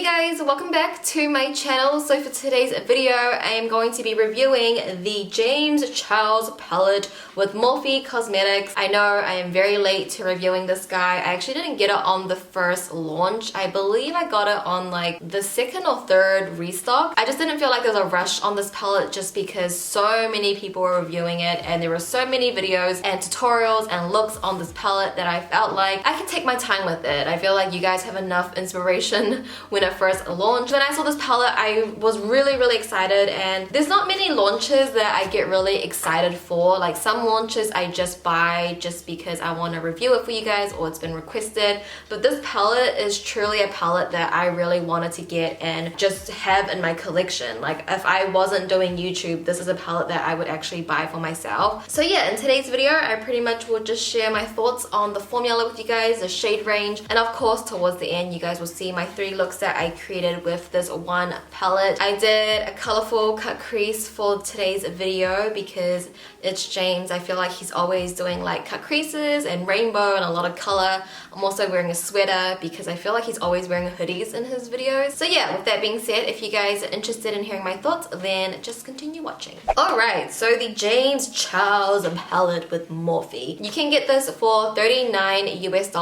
guys, welcome back to my channel. So for today's video, I am going to be reviewing the James Charles palette with Morphe Cosmetics. I know I am very late to reviewing this guy. I actually didn't get it on the first launch. I believe I got it on like the second or third restock. I just didn't feel like there was a rush on this palette just because so many people were reviewing it and there were so many videos and tutorials and looks on this palette that I felt like I can take my time with it. I feel like you guys have enough inspiration when it first launched. When I saw this palette, I was really excited, and there's not many launches that I get really excited for. Like some launches I just buy just because I want to review it for you guys or it's been requested, but this palette is truly a palette that I really wanted to get and just have in my collection. Like if I wasn't doing YouTube, this is a palette that I would actually buy for myself. So yeah, in today's video I pretty much will just share my thoughts on the formula with you guys, the shade range, and of course towards the end you guys will see my 3 looks that I created with this one palette. I did a colorful cut crease for today's video because it's James. I feel like he's always doing like cut creases and rainbow and a lot of color. I'm also wearing a sweater because I feel like he's always wearing hoodies in his videos. So yeah, with that being said, if you guys are interested in hearing my thoughts, then just continue watching. Alright, so the James Charles palette with Morphe. You can get this for $39 US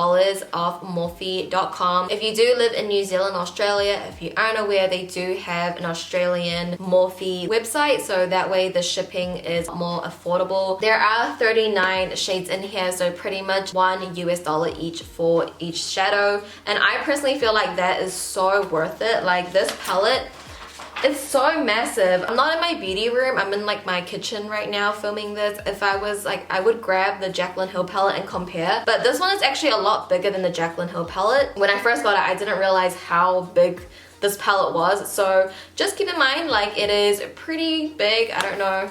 off Morphe.com. If you do live in New Zealand, Australia, if you aren't aware, they do have an Australian Morphe website, so that way the shipping is more affordable. There are 39 shades in here, so pretty much $1 US each for each shadow, and I personally feel like that is so worth it. Like this palette, it's so massive. I'm not in my beauty room, I'm in like my kitchen right now filming this. If I was like, I would grab the Jaclyn Hill palette and compare, but this one is actually a lot bigger than the Jaclyn Hill palette. When I first got it, I didn't realize how big this palette was, so just keep in mind like it is pretty big. I don't know,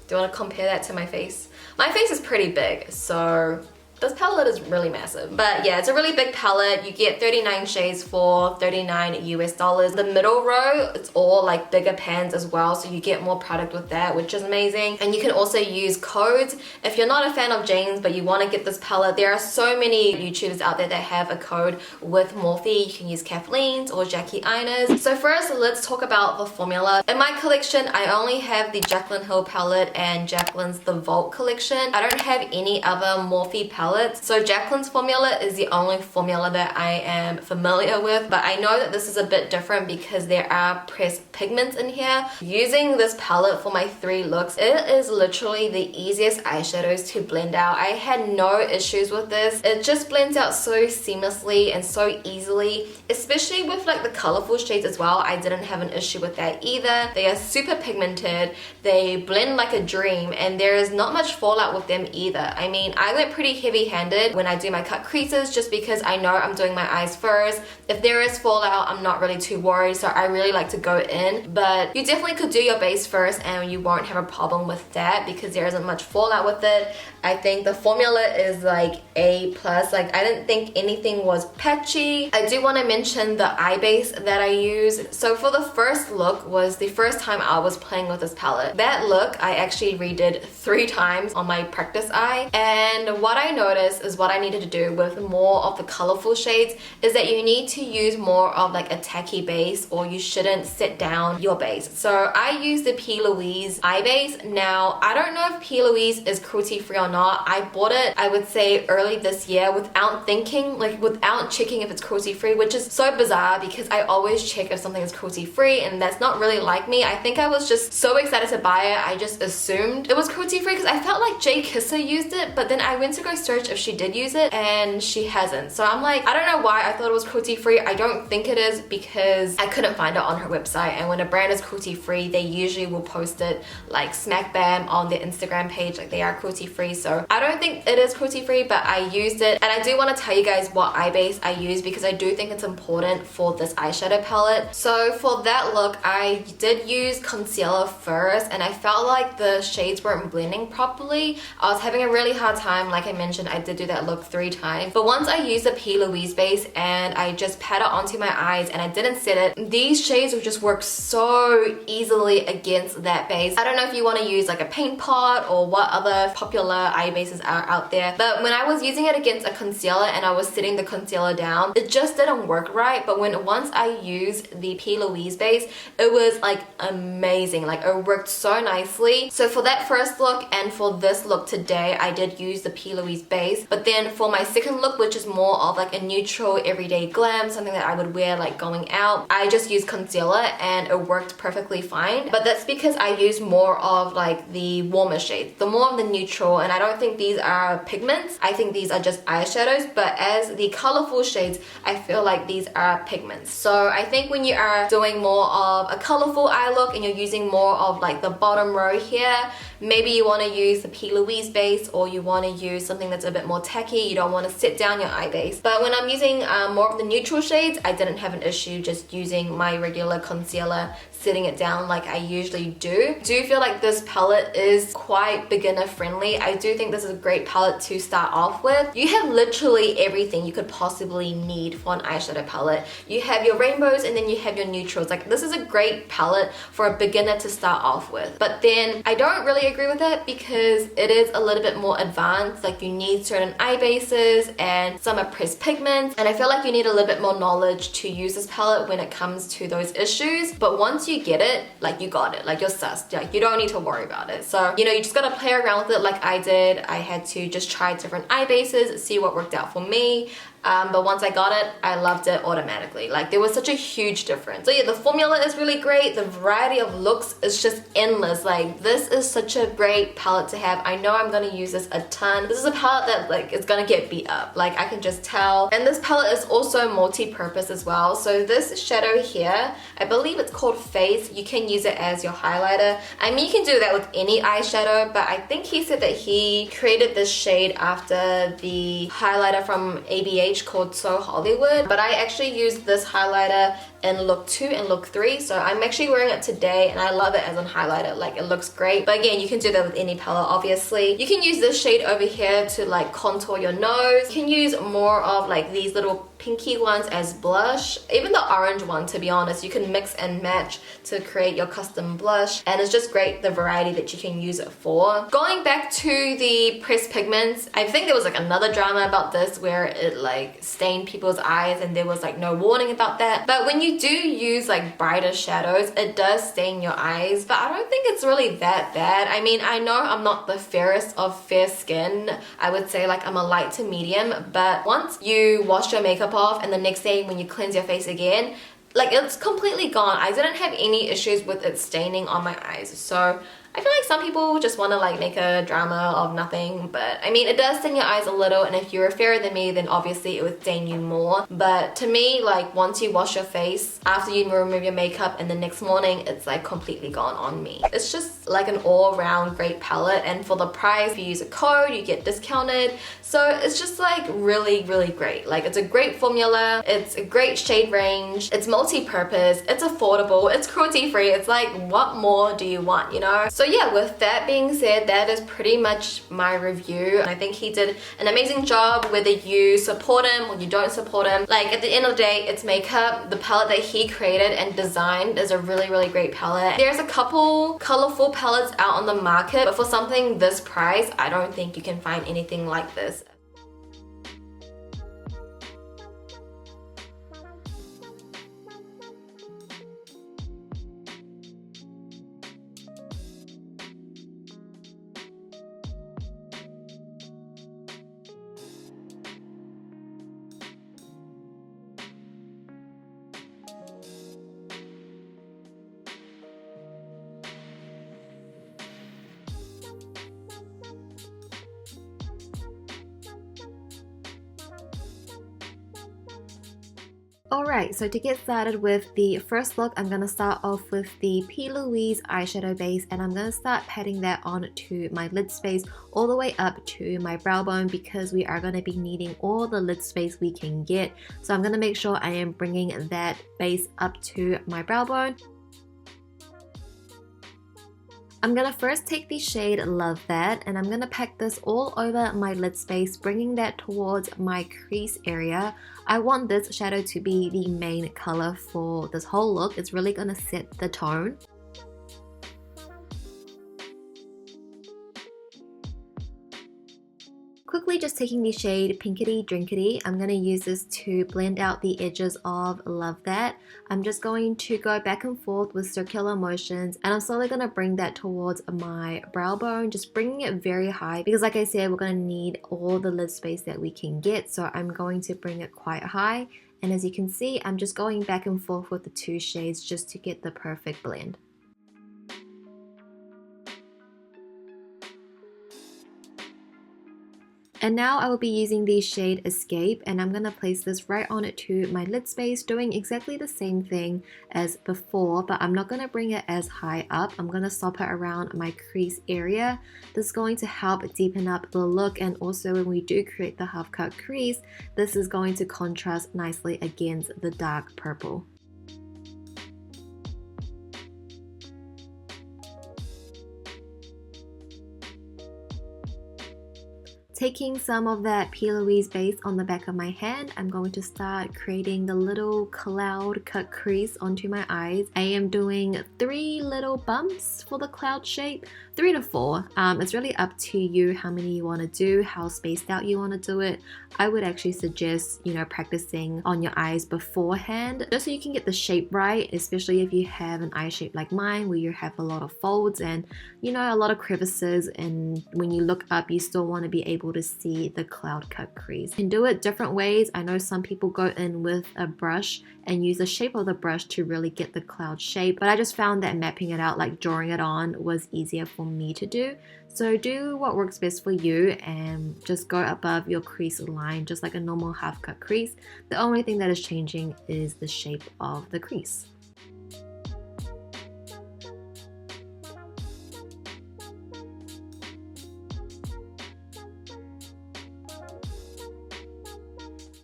do you want to compare that to my face? My face is pretty big, so this palette is really massive. But yeah, it's a really big palette. You get 39 shades for $39 US. The middle row, it's all like bigger pans as well, so you get more product with that, which is amazing. And you can also use codes. If you're not a fan of James but you want to get this palette, there are so many YouTubers out there that have a code with Morphe. You can use Kathleen's or Jackie Einer's. So first, let's talk about the formula. In my collection, I only have the Jaclyn Hill palette and Jaclyn's The Vault collection. I don't have any other Morphe palette. So Jaclyn's formula is the only formula that I am familiar with, but I know that this is a bit different because there are pressed pigments in here. Using this palette for my 3 looks, it is literally the easiest eyeshadows to blend out. I had no issues with this. It just blends out so seamlessly and so easily, especially with like the colorful shades as well. I didn't have an issue with that either. They are super pigmented, they blend like a dream, and there is not much fallout with them either. I mean, I went pretty heavy-handed when I do my cut creases just because I know I'm doing my eyes first. If there is fallout, I'm not really too worried, so I really like to go in. But you definitely could do your base first and you won't have a problem with that because there isn't much fallout with it. I think the formula is like A+. Like I didn't think anything was patchy. I do want to mention the eye base that I use. So for the first look was the first time I was playing with this palette. That look I actually redid 3 times on my practice eye, and what I noticed is what I needed to do with more of the colorful shades is that you need to use more of like a tacky base, or you shouldn't set down your base. So I use the P. Louise eye base. Now I don't know if P. Louise is cruelty free or not. I bought it, I would say early this year without thinking, like without checking if it's cruelty free, which is so bizarre because I always check if something is cruelty free, and that's not really like me. I think I was just so excited to buy it, I just assumed it was cruelty free because I felt like Jay Kisser used it, but then I went to go search if she did use it and she hasn't. So I'm like, I don't know why I thought it was cruelty free. I don't think it is because I couldn't find it on her website, and when a brand is cruelty free they usually will post it like smack bam on their Instagram page, like they are cruelty free. So I don't think it is cruelty free, but I used it, and I do want to tell you guys what eye base I use because I do think it's important for this eyeshadow palette. So for that look I did use concealer first, and I felt like the shades weren't blending properly. I was having a really hard time, like I mentioned mentioned, I did do that look 3 times. But once I used the P. Louise base and I just pat it onto my eyes and I didn't set it, these shades would just work so easily against that base. I don't know if you want to use like a paint pot or what other popular eye bases are out there, but when I was using it against a concealer and I was setting the concealer down, it just didn't work right. But once I used the P. Louise base, it was like amazing. Like it worked so nicely. So for that first look and for this look today, I did use the P. Louise base. But then for my second look, which is more of like a neutral everyday glam, something that I would wear like going out, I just used concealer and it worked perfectly fine. But that's because I used more of like the warmer shades, the more of the neutral, and I don't think these are pigments. I think these are just eyeshadows, but as the colorful shades, I feel like these are pigments. So I think when you are doing more of a colorful eye look and you're using more of like the bottom row here, maybe you want to use the P. Louise base, or you want to use something that's a bit more tacky. You don't want to sit down your eye base. But when I'm using more of the neutral shades, I didn't have an issue just using my regular concealer, setting it down like I usually do. I do feel like this palette is quite beginner friendly. I do think this is a great palette to start off with. You have literally everything you could possibly need for an eyeshadow palette. You have your rainbows and then you have your neutrals. Like this is a great palette for a beginner to start off with. But then I don't really agree with it because it is a little bit more advanced. Like you need certain eye bases and some are pressed pigments, and I feel like you need a little bit more knowledge to use this palette when it comes to those issues. But once you get it, like you got it, like you're sussed, like you don't need to worry about it. So you know, you just gotta play around with it like I did. I had to just try different eye bases, see what worked out for me. But once I got it, I loved it automatically. Like there was such a huge difference. So yeah, the formula is really great. The variety of looks is just endless. Like this is such a great palette to have. I know I'm gonna use this a ton. This is a palette that like is gonna get beat up. Like I can just tell. And this palette is also multi-purpose as well. So this shadow here, I believe it's called Face. You can use it as your highlighter. I mean, you can do that with any eyeshadow, but I think he said that he created this shade after the highlighter from ABH called So Hollywood. But I actually used this highlighter in look 2 and look 3, so I'm actually wearing it today and I love it as a highlighter. Like it looks great. But again, you can do that with any palette obviously. You can use this shade over here to like contour your nose. You can use more of like these little pinky ones as blush. Even the orange one, to be honest, you can mix and match to create your custom blush, and it's just great the variety that you can use it for. Going back to the pressed pigments, I think there was like another drama about this where it like stained people's eyes and there was like no warning about that. But when you do use like brighter shadows, it does stain your eyes, but I don't think it's really that bad. I mean, I know I'm not the fairest of fair skin. I would say like I'm a light to medium, but once you wash your makeup off and the next day when you cleanse your face again, like it's completely gone. I didn't have any issues with it staining on my eyes. So I feel like some people just want to like make a drama of nothing, but I mean, it does stain your eyes a little, and if you're fairer than me, then obviously it would stain you more. But to me, like once you wash your face, after you remove your makeup and the next morning, it's like completely gone on me. It's just like an all-around great palette, and for the price, if you use a code, you get discounted. So it's just like really, really great. Like it's a great formula, it's a great shade range, it's multi-purpose, it's affordable, it's cruelty-free. It's like, what more do you want, you know? So yeah, with that being said, that is pretty much my review. I think he did an amazing job, whether you support him or you don't support him. Like at the end of the day, it's makeup. The palette that he created and designed is a really, really great palette. There's a couple colorful palettes out on the market, but for something this price, I don't think you can find anything like this. Alright, so to get started with the first look, I'm going to start off with the P. Louise eyeshadow base, and I'm going to start patting that onto my lid space all the way up to my brow bone, because we are going to be needing all the lid space we can get. So I'm going to make sure I am bringing that base up to my brow bone. I'm gonna first take the shade Love That, and I'm gonna pack this all over my lid space, bringing that towards my crease area. I want this shadow to be the main color for this whole look. It's really gonna set the tone. Quickly just taking the shade Pinkity Drinkity, I'm going to use this to blend out the edges of Love That. I'm just going to go back and forth with circular motions, and I'm slowly going to bring that towards my brow bone, just bringing it very high because like I said, we're going to need all the lid space that we can get, so I'm going to bring it quite high. And as you can see, I'm just going back and forth with the two shades just to get the perfect blend. And now I will be using the shade Escape, and I'm going to place this right on it to my lid space, doing exactly the same thing as before, but I'm not going to bring it as high up. I'm going to stop it around my crease area. This is going to help deepen up the look, and also when we do create the half cut crease, this is going to contrast nicely against the dark purple. Taking some of that P. Louise base on the back of my hand, I'm going to start creating the little cloud cut crease onto my eyes. I am doing 3 little bumps for the cloud shape, 3 to 4. It's really up to you how many you want to do, how spaced out you want to do it. I would actually suggest, practicing on your eyes beforehand, just so you can get the shape right, especially if you have an eye shape like mine where you have a lot of folds and, a lot of crevices, and when you look up, you still want to be able to see the cloud cut crease. You can do it different ways. I know some people go in with a brush and use the shape of the brush to really get the cloud shape, but I just found that mapping it out, like drawing it on, was easier for me to do. So do what works best for you and just go above your crease line just like a normal half cut crease. The only thing that is changing is the shape of the crease.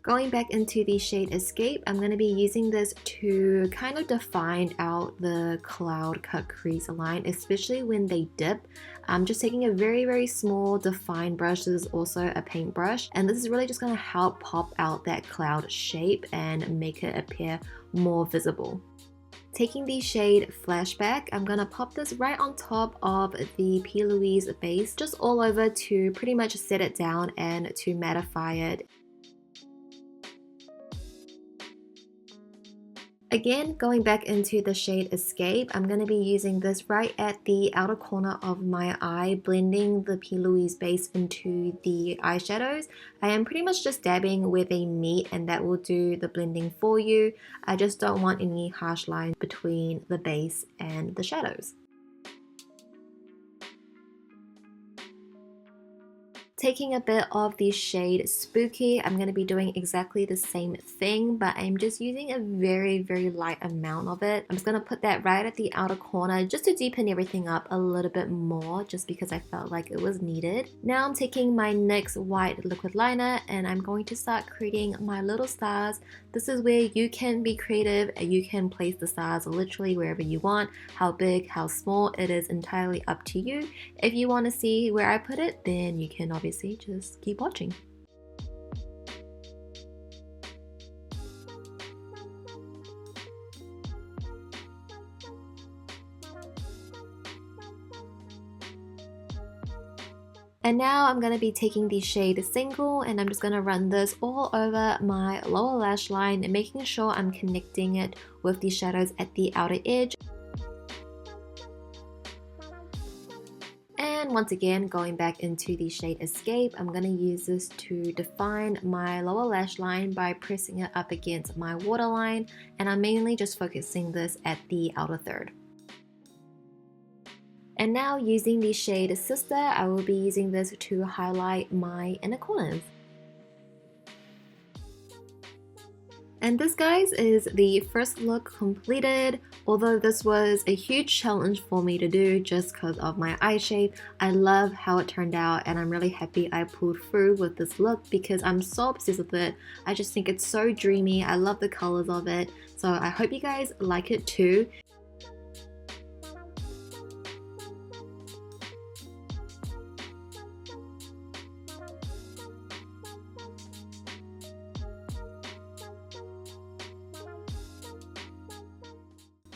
Going back into the shade Escape, I'm going to be using this to kind of define out the cloud cut crease line, especially when they dip. I'm just taking a very, very small defined brush. This is also a paintbrush, and this is really just going to help pop out that cloud shape and make it appear more visible. Taking the shade Flashback, I'm going to pop this right on top of the P. Louise base, just all over to pretty much set it down and to mattify it. Again, going back into the shade Escape, I'm going to be using this right at the outer corner of my eye, blending the P. Louise base into the eyeshadows. I am pretty much just dabbing where they meet, and that will do the blending for you. I just don't want any harsh lines between the base and the shadows. Taking a bit of the shade Spooky, I'm going to be doing exactly the same thing, but I'm just using a very, very light amount of it. I'm just going to put that right at the outer corner just to deepen everything up a little bit more, just because I felt like it was needed. Now I'm taking my NYX white liquid liner and I'm going to start creating my little stars. This is where you can be creative and you can place the stars literally wherever you want. How big, how small, it is entirely up to you. If you want to see where I put it, then you can obviously just keep watching. And now I'm going to be taking the shade Single and I'm just going to run this all over my lower lash line and making sure I'm connecting it with the shadows at the outer edge. And once again, going back into the shade Escape, I'm going to use this to define my lower lash line by pressing it up against my waterline, and I'm mainly just focusing this at the outer third. And now using the shade Sister, I will be using this to highlight my inner corners. And this, guys, is the first look completed. Although this was a huge challenge for me to do just because of my eye shape, I love how it turned out and I'm really happy I pulled through with this look because I'm so obsessed with it. I just think it's so dreamy. I love the colors of it. So I hope you guys like it too.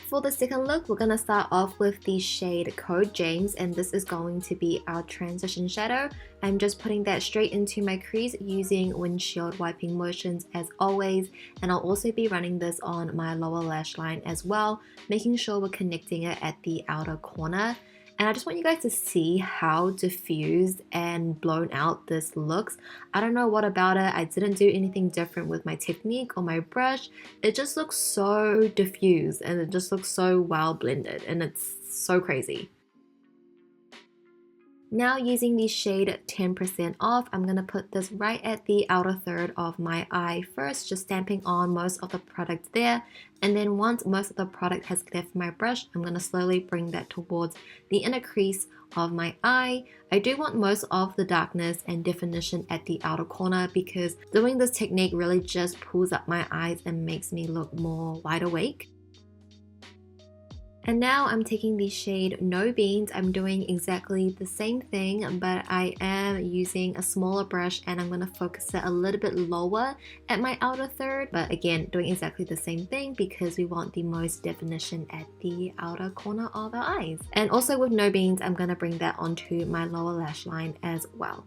For the second look, we're going to start off with the shade Code James, and this is going to be our transition shadow. I'm just putting that straight into my crease using windshield wiping motions as always, and I'll also be running this on my lower lash line as well, making sure we're connecting it at the outer corner. And I just want you guys to see how diffused and blown out this looks. I don't know what about it. I didn't do anything different with my technique or my brush. It just looks so diffused and it just looks so well blended, and it's so crazy. Now using the shade 10% off, I'm going to put this right at the outer third of my eye first, just stamping on most of the product there. And then once most of the product has left my brush, I'm going to slowly bring that towards the inner crease of my eye. I do want most of the darkness and definition at the outer corner because doing this technique really just pulls up my eyes and makes me look more wide awake. And now I'm taking the shade No Beans. I'm doing exactly the same thing, but I am using a smaller brush and I'm going to focus it a little bit lower at my outer third. But again, doing exactly the same thing because we want the most definition at the outer corner of our eyes. And also with No Beans, I'm going to bring that onto my lower lash line as well.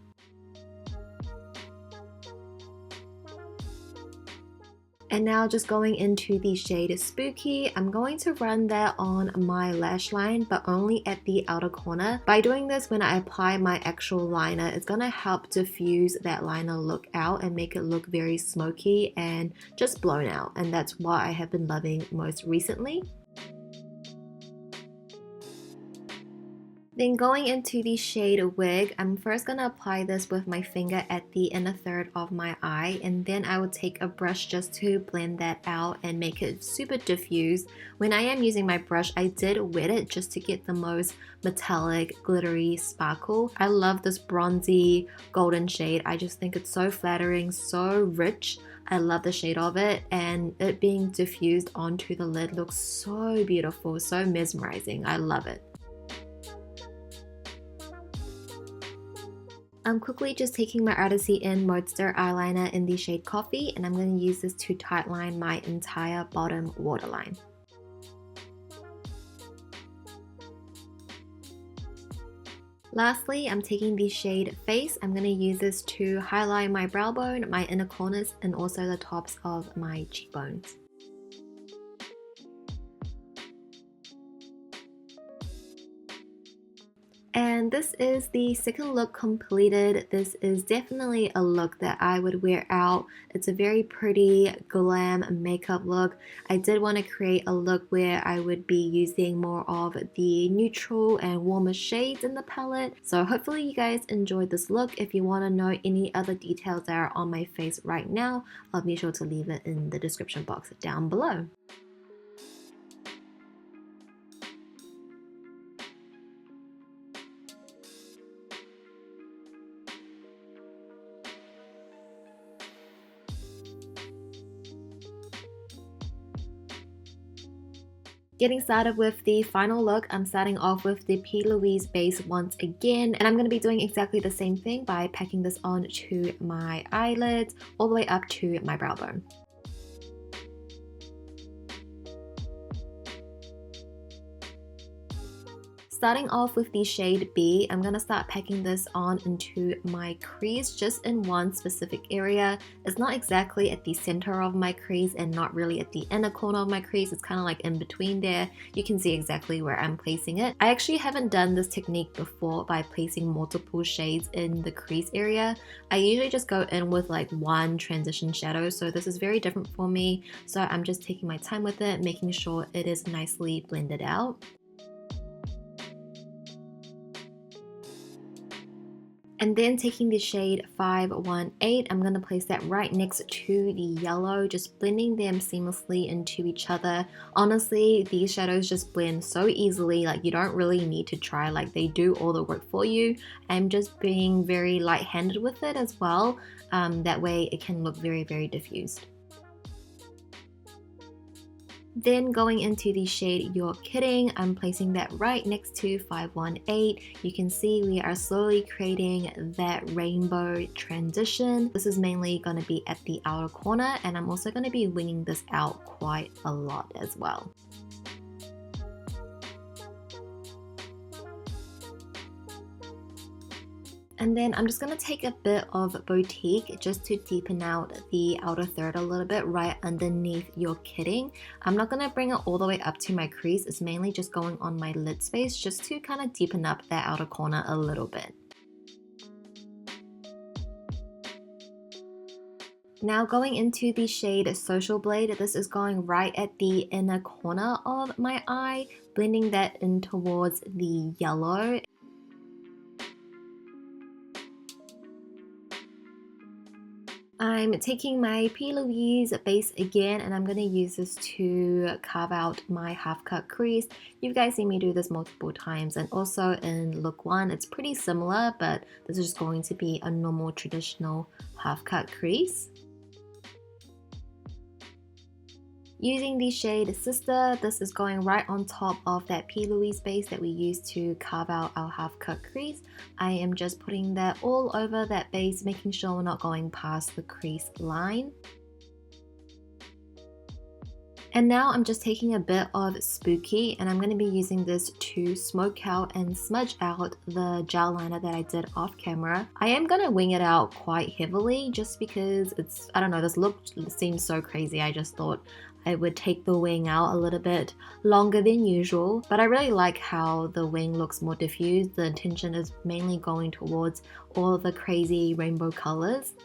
And now just going into the shade Spooky, I'm going to run that on my lash line, but only at the outer corner. By doing this, when I apply my actual liner, it's going to help diffuse that liner look out and make it look very smoky and just blown out. And that's what I have been loving most recently. Then going into the shade Wig, I'm first going to apply this with my finger at the inner third of my eye, and then I will take a brush just to blend that out and make it super diffused. When I am using my brush, I did wet it just to get the most metallic, glittery sparkle. I love this bronzy golden shade. I just think it's so flattering, so rich. I love the shade of it, and it being diffused onto the lid looks so beautiful, so mesmerizing. I love it. I'm quickly just taking my ardency in Modestar eyeliner in the shade Coffee, and I'm going to use this to tightline my entire bottom waterline. Lastly, I'm taking the shade Face. I'm going to use this to highlight my brow bone, my inner corners, and also the tops of my cheekbones. And this is the second look completed. This is definitely a look that I would wear out. It's a very pretty glam makeup look. I did want to create a look where I would be using more of the neutral and warmer shades in the palette. So hopefully you guys enjoyed this look. If you want to know any other details that are on my face right now, I'll be sure to leave it in the description box down below. Getting started with the final look, I'm starting off with the P. Louise base once again, and I'm going to be doing exactly the same thing by packing this on to my eyelids all the way up to my brow bone. Starting off with the shade B, I'm going to start packing this on into my crease just in one specific area. It's not exactly at the center of my crease and not really at the inner corner of my crease. It's kind of like in between there. You can see exactly where I'm placing it. I actually haven't done this technique before by placing multiple shades in the crease area. I usually just go in with like one transition shadow, so this is very different for me. So I'm just taking my time with it, making sure it is nicely blended out. And then taking the shade 518, I'm going to place that right next to the yellow, just blending them seamlessly into each other. Honestly, these shadows just blend so easily, like you don't really need to try, like they do all the work for you. I'm just being very light-handed with it as well, that way it can look very, very diffused. Then going into the shade You're Kidding, I'm placing that right next to 518. You can see we are slowly creating that rainbow transition. This is mainly going to be at the outer corner, and I'm also going to be winging this out quite a lot as well. And then I'm just going to take a bit of Boutique just to deepen out the outer third a little bit right underneath your kidding. I'm not going to bring it all the way up to my crease. It's mainly just going on my lid space just to kind of deepen up that outer corner a little bit. Now going into the shade Social Blade, this is going right at the inner corner of my eye, blending that in towards the yellow. I'm taking my P. Louise base again, and I'm going to use this to carve out my half cut crease. You guys see me do this multiple times, and also in look 1 it's pretty similar, but this is just going to be a normal traditional half cut crease. Using the shade Sister, this is going right on top of that P. Louise base that we used to carve out our half cut crease. I am just putting that all over that base, making sure we're not going past the crease line. And now I'm just taking a bit of Spooky, and I'm going to be using this to smoke out and smudge out the gel liner that I did off camera. I am going to wing it out quite heavily just because it's, I don't know, this look seems so crazy. I just thought I would take the wing out a little bit longer than usual, but I really like how the wing looks more diffused. The intention is mainly going towards all the crazy rainbow colors.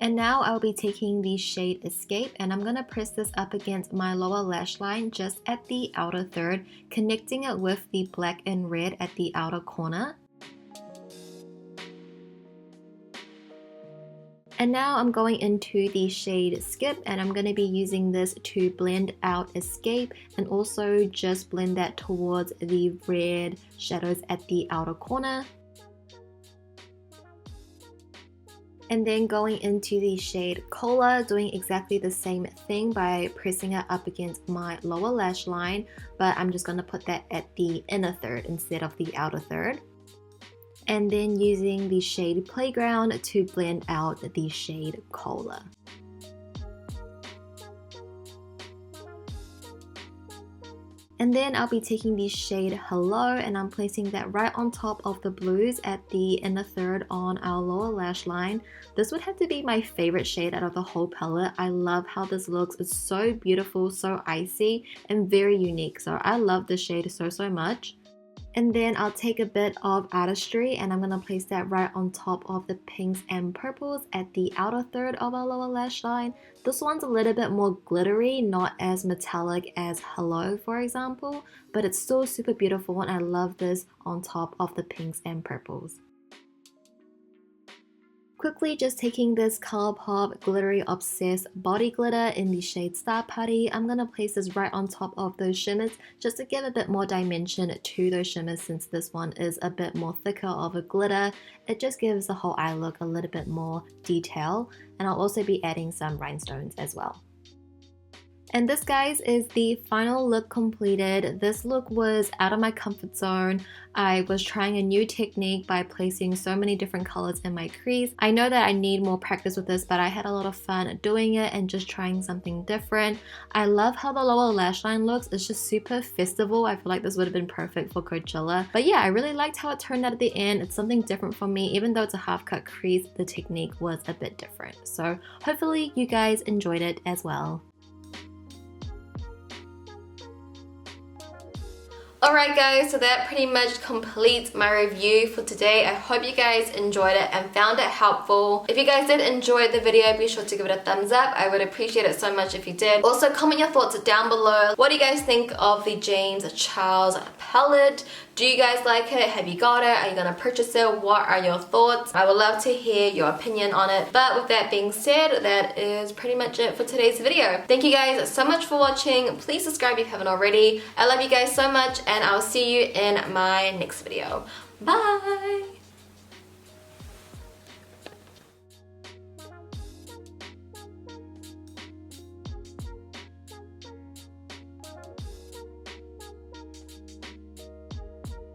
And now I'll be taking the shade Escape, and I'm going to press this up against my lower lash line just at the outer third, connecting it with the black and red at the outer corner. And now I'm going into the shade Skip, and I'm going to be using this to blend out Escape and also just blend that towards the red shadows at the outer corner. And then going into the shade Cola, doing exactly the same thing by pressing it up against my lower lash line, but I'm just going to put that at the inner third instead of the outer third. And then using the shade Playground to blend out the shade Cola. And then I'll be taking the shade Hello, and I'm placing that right on top of the blues at the inner third on our lower lash line. This would have to be my favorite shade out of the whole palette. I love how this looks. It's so beautiful, so icy, and very unique. So I love this shade so much. And then I'll take a bit of Artistry, and I'm going to place that right on top of the pinks and purples at the outer third of our lower lash line. This one's a little bit more glittery, not as metallic as Hello, for example, but it's still super beautiful, and I love this on top of the pinks and purples. Quickly just taking this Colourpop Glittery Obsessed Body Glitter in the shade Star Party. I'm going to place this right on top of those shimmers just to give a bit more dimension to those shimmers, since this one is a bit more thicker of a glitter. It just gives the whole eye look a little bit more detail, and I'll also be adding some rhinestones as well. And this, guys, is the final look completed. This look was out of my comfort zone. I was trying a new technique by placing so many different colors in my crease. I know that I need more practice with this, but I had a lot of fun doing it and just trying something different. I love how the lower lash line looks. It's just super festival. I feel like this would have been perfect for Coachella. But yeah, I really liked how it turned out at the end. It's something different for me. Even though it's a half cut crease, the technique was a bit different. So hopefully you guys enjoyed it as well. Alright guys, so that pretty much completes my review for today. I hope you guys enjoyed it and found it helpful. If you guys did enjoy the video, be sure to give it a thumbs up. I would appreciate it so much if you did. Also, comment your thoughts down below. What do you guys think of the James Charles palette? Do you guys like it? Have you got it? Are you gonna purchase it? What are your thoughts? I would love to hear your opinion on it. But with that being said, that is pretty much it for today's video. Thank you guys so much for watching. Please subscribe if you haven't already. I love you guys so much, and I'll see you in my next video. Bye!